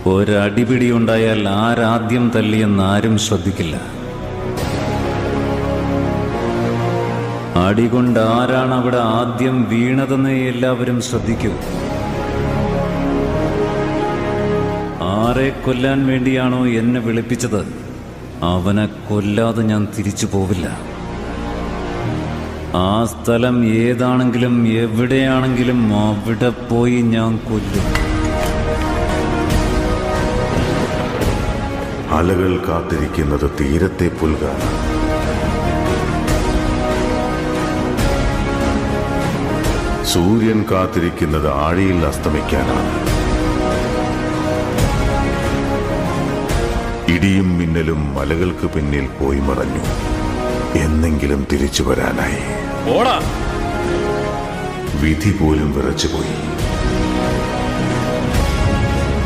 ഒരടിപിടി ഉണ്ടായാൽ ആരാദ്യം തല്ലിയെന്നാരും ശ്രദ്ധിക്കില്ല. അടികൊണ്ട് ആരാണ് അവിടെ ആദ്യം വീണതെന്ന് എല്ലാവരും ശ്രദ്ധിക്കൂ. ആരെ കൊല്ലാൻ വേണ്ടിയാണോ എന്നെ വിളിപ്പിച്ചത്, അവനെ കൊല്ലാതെ ഞാൻ തിരിച്ചു പോവില്ല. ആ സ്ഥലം ഏതാണെങ്കിലും എവിടെയാണെങ്കിലും അവിടെ പോയി ഞാൻ കൊല്ലും. അലകൾ കാത്തിരിക്കുന്നത് തീരത്തെ പുൽകാണ്. സൂര്യൻ കാത്തിരിക്കുന്നത് ആഴിയിൽ അസ്തമിക്കാനാണ്. ഇടിയും മിന്നലും മലകൾക്ക് പിന്നിൽ പോയി മറഞ്ഞു. എന്നെങ്കിലും തിരിച്ചു വരാനായി. വിധി പോലും വിറച്ചുപോയി.